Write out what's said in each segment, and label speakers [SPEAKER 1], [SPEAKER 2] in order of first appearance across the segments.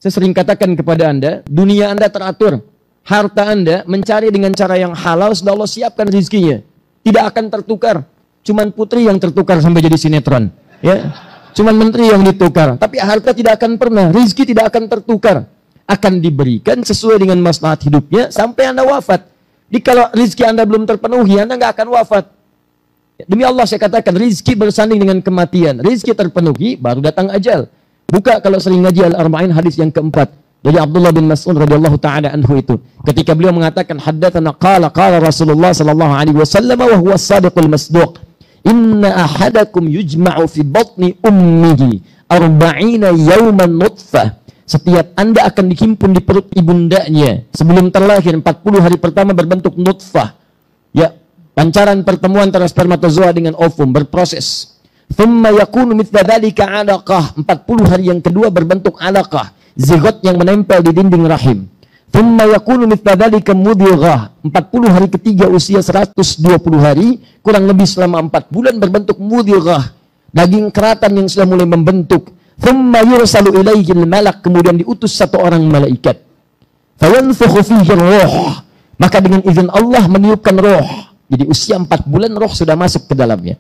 [SPEAKER 1] Saya sering katakan kepada Anda, dunia Anda teratur. Harta Anda mencari dengan cara yang halal, sudah Allah siapkan rezekinya. Tidak akan tertukar. Cuman putri yang tertukar sampai jadi sinetron. Ya, cuman menteri yang ditukar. Tapi harta tidak akan pernah, rezeki tidak akan tertukar. Akan diberikan sesuai dengan maslahat hidupnya sampai Anda wafat. Jadi kalau rezeki Anda belum terpenuhi, Anda nggak akan wafat. Demi Allah saya katakan, rezeki bersanding dengan kematian. Rezeki terpenuhi, baru datang ajal. Buka kalau sering ngaji Al-Arba'in hadis yang keempat. Dari Abdullah bin Mas'ud radhiyallahu taala anhu itu. Ketika beliau mengatakan haddatsana qala Rasulullah sallallahu alaihi wasallam wa huwa as-sadiqul masduq. Inna ahadakum yujma'u fi batni ummihi 40 yawman nutfah. Setiap Anda akan dihimpun di perut ibundanya sebelum terlahir 40 hari pertama berbentuk nutfah. Ya, pancaran pertemuan antara spermatozoa dengan ovum berproses. Thumma yakunu mithla dzalika 'alaqah. 40 hari yang kedua berbentuk 'alaqah. Zigot yang menempel di dinding rahim. Thumma yakunu mithla dzalika mudghah. 40 hari ketiga usia 120 hari, kurang lebih selama 4 bulan berbentuk mudghah. Daging keratan yang sudah mulai membentuk. Thumma yursalu ilaihi al-malak, kemudian diutus satu orang malaikat. Fayanfukhu fihi ruh. Maka dengan izin Allah meniupkan roh. Jadi usia 4 bulan roh sudah masuk ke dalamnya.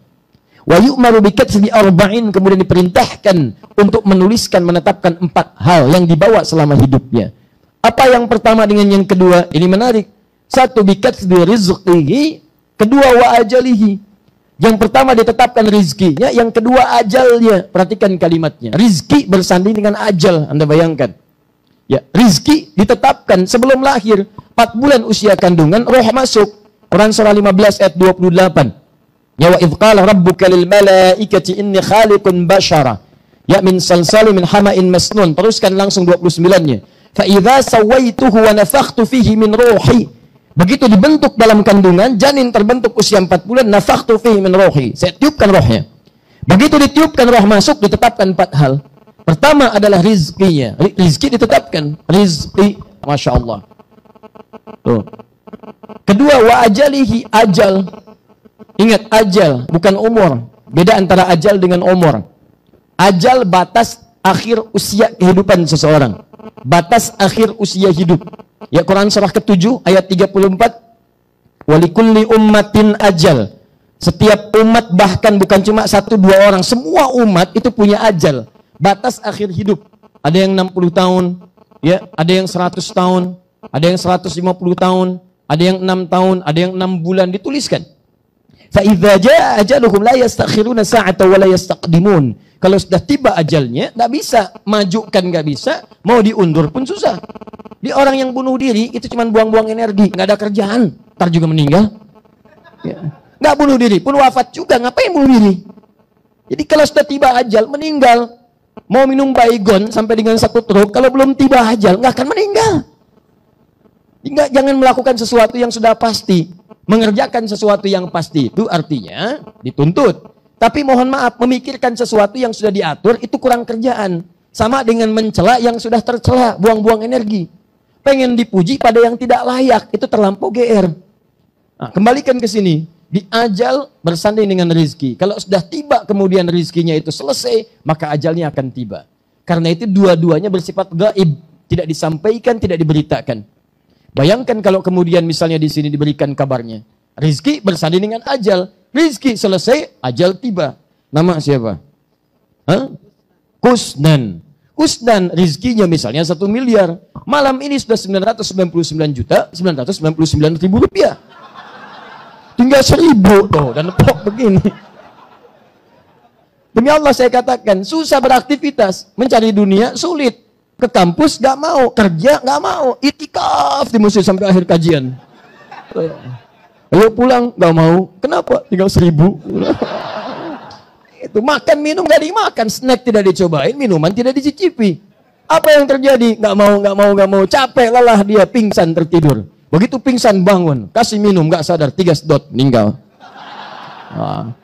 [SPEAKER 1] Wa yu'maru bi katbi 40, kemudian diperintahkan untuk menuliskan, menetapkan 4 hal yang dibawa selama hidupnya. Apa yang pertama dengan yang kedua? Ini menarik. Satu, bi katbi rizqihi, kedua wa ajalihi. Yang pertama ditetapkan rizkinya, yang kedua ajalnya. Perhatikan kalimatnya. Rizki bersanding dengan ajal, Anda bayangkan. Ya, rizki ditetapkan sebelum lahir. 4 bulan usia kandungan, roh masuk. Quran surah 15 ayat 28. Ya wa idh qala rabbuka lil malaikati inni khaliqun basyara ya min salsalin min hama'in masnun. Teruskan langsung 29-nya. Fa idza sawaituhu wa nafakhtu fihi min ruhi. Begitu dibentuk dalam kandungan, janin terbentuk usia 4 bulan, nafakhtu fihi min ruhi. Saya tiupkan rohnya. Begitu ditiupkan roh masuk, ditetapkan 4 hal. Pertama adalah rizkinya. Rizki ditetapkan. Rizki, Masya Allah. Tuh. Kedua, wa ajalihi, ajal. Ingat, ajal bukan umur. Beda antara ajal dengan umur. Ajal batas akhir usia kehidupan seseorang. Batas akhir usia hidup. Ya, Quran surah ke-7 ayat 34. Walikulli ummatin ajal. Setiap umat, bahkan bukan cuma 1-2 orang, semua umat itu punya ajal. Batas akhir hidup. Ada yang 60 tahun, ya, ada yang 100 tahun, ada yang 150 tahun, ada yang 6 tahun, ada yang 6 bulan, dituliskan. فَإِذَا جَاءَ أَجَلُهُمْ لَا يَسْتَأْخِرُونَ سَاعَةً وَلَا يَسْتَقْدِمُونَ. Kalau sudah tiba ajalnya, nggak bisa majukan, nggak bisa, mau diundur pun susah. Di orang yang bunuh diri itu cuma buang-buang energi, nggak ada kerjaan, ntar juga meninggal. Ya. Nggak bunuh diri pun wafat juga, ngapain bunuh diri? Jadi kalau sudah tiba ajal, meninggal. Mau minum baygon sampai dengan 1 truk, kalau belum tiba ajal nggak akan meninggal. Jangan melakukan sesuatu yang sudah pasti. Mengerjakan sesuatu yang pasti itu artinya dituntut. Tapi mohon maaf, memikirkan sesuatu yang sudah diatur itu kurang kerjaan. Sama dengan mencela yang sudah tercela, buang-buang energi. Pengen dipuji pada yang tidak layak, itu terlampau GR. Nah, kembalikan ke sini. Di ajal bersanding dengan rizki. Kalau sudah tiba kemudian rizkinya itu selesai, maka ajalnya akan tiba. Karena itu dua-duanya bersifat gaib. Tidak disampaikan, tidak diberitakan. Bayangkan kalau kemudian misalnya di sini diberikan kabarnya. Rizki bersanding dengan ajal. Rizki selesai, ajal tiba. Nama siapa? Hah? Kusnan. Kusnan rizkinya misalnya 1 miliar. Malam ini sudah 999.999.000 rupiah. Tinggal 1.000 tuh dan pok begini. Demi Allah saya katakan, susah beraktivitas. Mencari dunia sulit. Ke kampus gak mau, kerja gak mau, itikaf di masjid sampai akhir kajian. Ayo pulang gak mau, kenapa? Tinggal 1.000. Itu makan minum gak dimakan, snack tidak dicobain, minuman tidak dicicipi. Apa yang terjadi? Gak mau, capek, lelah dia, pingsan tertidur. Begitu pingsan bangun, kasih minum gak sadar, 3 sedot, meninggal. Nah.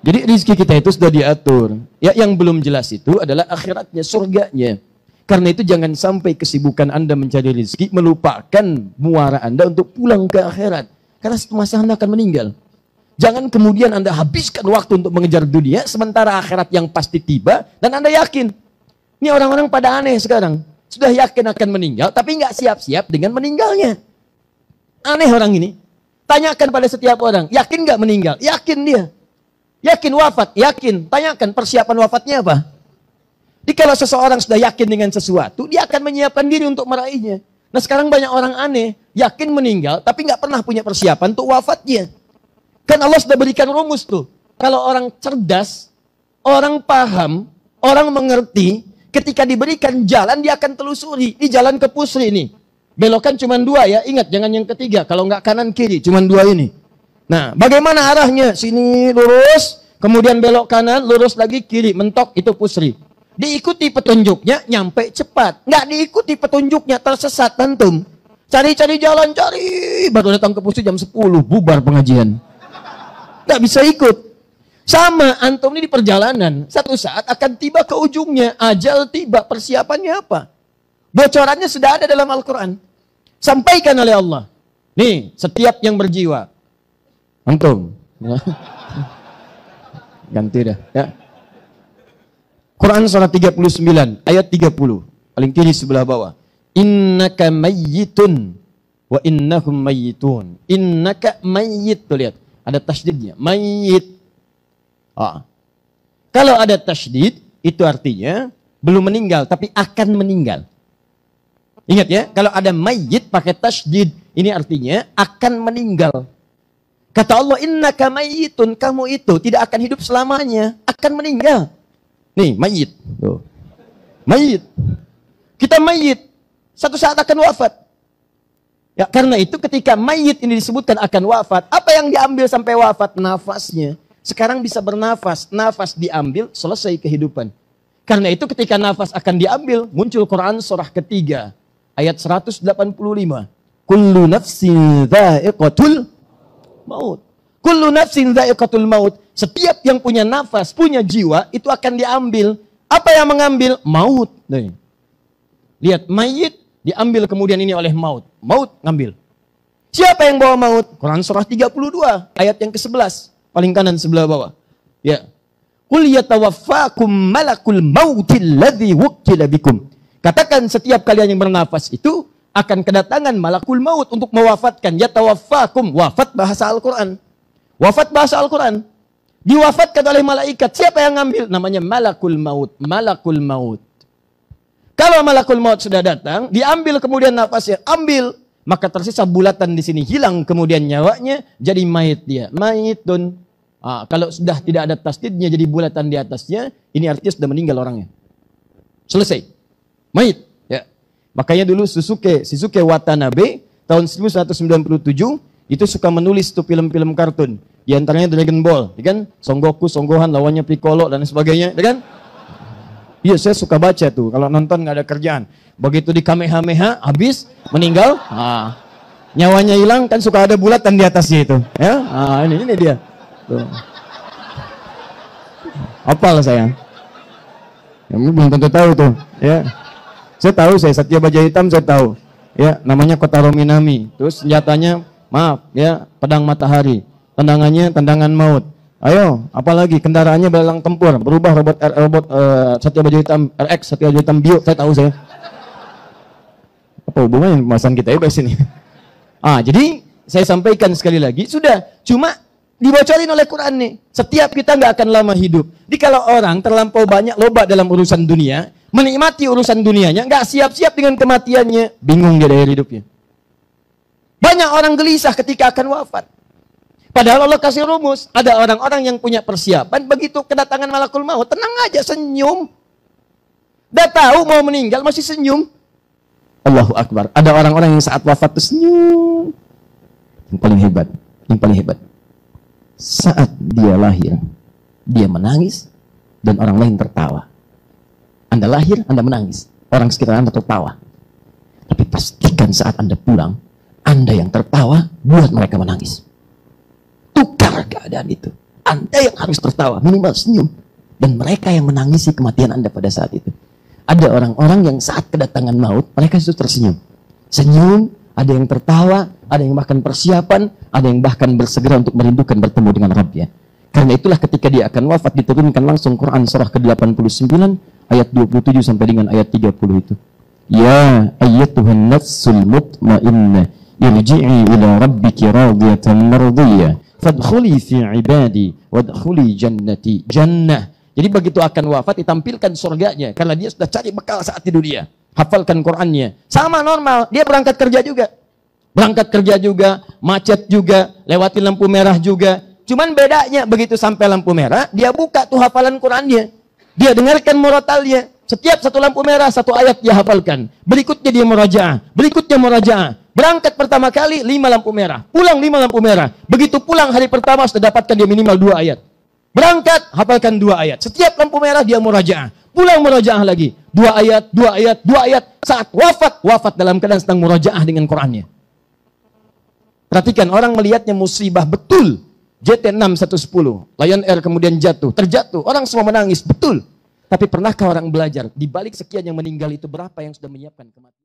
[SPEAKER 1] Jadi rezeki kita itu sudah diatur. Ya, yang belum jelas itu adalah akhiratnya, surganya. Karena itu jangan sampai kesibukan Anda mencari rezeki melupakan muara Anda untuk pulang ke akhirat. Karena satu masa Anda akan meninggal. Jangan kemudian Anda habiskan waktu untuk mengejar dunia sementara akhirat yang pasti tiba dan Anda yakin. Ini orang-orang pada aneh sekarang. sudah yakin akan meninggal, tapi nggak siap-siap dengan meninggalnya. Aneh orang ini. Tanyakan pada setiap orang, yakin nggak meninggal? Yakin dia. Yakin wafat? Yakin. Tanyakan persiapan wafatnya apa? Jadi kalau seseorang sudah yakin dengan sesuatu, dia akan menyiapkan diri untuk meraihnya. Nah sekarang banyak orang aneh, yakin meninggal, tapi nggak pernah punya persiapan untuk wafatnya. Kan Allah sudah berikan rumus tuh. Kalau orang cerdas, orang paham, orang mengerti, ketika diberikan jalan, dia akan telusuri. Ini jalan ke Pusri ini. Belokan cuma 2 ya, ingat jangan yang ketiga. Kalau nggak kanan kiri, cuma 2 ini. Nah, bagaimana arahnya? Sini lurus, kemudian belok kanan, lurus lagi kiri, mentok, itu Pusri. Diikuti petunjuknya, nyampe cepat. Nggak diikuti petunjuknya, tersesat antum. Cari-cari jalan, baru datang ke Pusri jam 10, bubar pengajian. Nggak bisa ikut. Sama, antum ini di perjalanan, satu saat akan tiba ke ujungnya. Ajal tiba, persiapannya apa? Bocorannya sudah ada dalam Al-Quran. Sampaikan oleh Allah. Nih, setiap yang berjiwa. Antum. Ganti dah. Ya. Quran surah 39, ayat 30. Paling kiri sebelah bawah. Innaka mayyitun wa innahum mayyitun. Innaka mayyit. Tuh lihat. Ada tasydidnya. Mayyit. Kalau ada tasydid, itu artinya belum meninggal, tapi akan meninggal. Ingat ya, kalau ada mayyit pakai tasydid, ini artinya akan meninggal. Kata Allah, innaka mayyitun, kamu itu tidak akan hidup selamanya, akan meninggal. Nih, mayyit. Tuh. Mayyit. Kita mayyit, satu saat akan wafat. Ya, karena itu ketika mayyit ini disebutkan akan wafat, apa yang diambil sampai wafat? Nafasnya. Sekarang bisa bernafas, nafas diambil, selesai kehidupan. Karena itu ketika nafas akan diambil, muncul Quran surah ketiga, ayat 185. Kullu nafsin dha'iqatul maut. Kullu nafsin dha'iqatul maut. Setiap yang punya nafas, punya jiwa, itu akan diambil. Apa yang mengambil? Maut. Nih. Lihat, mayit diambil kemudian ini oleh maut. Maut ngambil. Siapa yang bawa maut? Quran surah 32, ayat yang ke-11. Paling kanan sebelah bawah. Ya. Qul yatawaffakum malakul mautil ladzi wukkila bikum. Katakan setiap kalian yang bernafas itu akan kedatangan malakul maut untuk mewafatkan. Yatawaffakum, wafat bahasa Al-Quran. Wafat bahasa Al-Quran. Diwafatkan oleh malaikat. Siapa yang ngambil? Namanya malakul maut. Malakul maut. Kalau malakul maut sudah datang, diambil kemudian nafasnya, ambil, maka tersisa bulatan di sini, hilang kemudian nyawanya, jadi mayit dia. Mayitun. Kalau sudah tidak ada tasdidnya, jadi bulatan di atasnya, ini artinya sudah meninggal orangnya. Selesai. Mayit. Ya. Makanya dulu Shisuke Watanabe tahun 1997 itu suka menulis tuh film-film kartun. Di antaranya Dragon Ball, ya kan? Son Goku, Son Gohan lawannya Piccolo dan sebagainya, ya kan? Iya, saya suka baca tuh. Kalau nonton nggak ada kerjaan. Begitu di Kamehameha habis meninggal, nyawanya hilang kan suka ada bulatan di atasnya itu. Ya, ini dia. Tuh. Apal saya. Kamu belum tentu tahu tuh. Ya, saya tahu, saya Satya Baja Hitam saya tahu. Ya, namanya Kotaro Minami. Terus senjatanya, maaf, ya, pedang matahari. Tendangannya tendangan maut. Ayo, apalagi kendaraannya belalang tempur, berubah robot Satya Baja Hitam RX, Satya Baja Hitam Bio, saya tahu saya. Apa hubungannya pembahasan kita ya sini? Jadi saya sampaikan sekali lagi, sudah, cuma dibocorin oleh Quran nih. Setiap kita nggak akan lama hidup. Jadi kalau orang terlampau banyak loba dalam urusan dunia, menikmati urusan dunianya, nggak siap-siap dengan kematiannya, bingung dia dari hidupnya. Banyak orang gelisah ketika akan wafat. Padahal Allah kasih rumus, ada orang-orang yang punya persiapan, begitu kedatangan malakul maut, tenang aja, senyum. Udah tahu mau meninggal, masih senyum. Allahu Akbar. Ada orang-orang yang saat wafat itu senyum. Yang paling hebat. Saat dia lahir, dia menangis, dan orang lain tertawa. Anda lahir, Anda menangis. Orang sekitar Anda tertawa. Tapi pastikan saat Anda pulang, Anda yang tertawa, buat mereka menangis. Tukar keadaan itu. Anda yang harus tertawa, minimal senyum. Dan mereka yang menangisi kematian Anda pada saat itu. Ada orang-orang yang saat kedatangan maut, mereka itu tersenyum. Senyum, ada yang tertawa, ada yang bahkan persiapan, ada yang bahkan bersegera untuk merindukan bertemu dengan Rabbnya. Karena itulah ketika dia akan wafat, diturunkan langsung Quran surah ke-89, ayat 27 sampai dengan ayat 30 itu. Ya ayyatuhan nafsul mutmainnah, irji'i ila rabbiki radiyatan mardiyah, fadkhuli fi ibadi, wadkhuli jannati. Jannah. Jadi begitu akan wafat ditampilkan surganya, karena dia sudah cari bekal saat di dunia. Hafalkan Qur'annya. Sama normal, dia berangkat kerja juga. Berangkat kerja juga, macet juga, lewati lampu merah juga. Cuman bedanya begitu sampai lampu merah, dia buka tuh hafalan Qur'annya. Dia dengarkan murotalnya. Setiap satu lampu merah, satu ayat dia hafalkan. Berikutnya dia murajaah. Berikutnya murajaah. Berangkat pertama kali 5 lampu merah. Pulang 5 lampu merah. Begitu pulang hari pertama sudah dapatkan dia minimal 2 ayat. Berangkat, hafalkan 2 ayat. Setiap lampu merah dia murajaah. Pulang murajaah lagi. 2 ayat, 2 ayat, 2 ayat. Saat wafat dalam keadaan sedang murajaah dengan Qur'annya. Perhatikan, orang melihatnya musibah betul. JT6 110, Lion Air kemudian terjatuh. Orang semua menangis, betul. Tapi pernahkah orang belajar, di balik sekian yang meninggal itu berapa yang sudah menyiapkan kematian?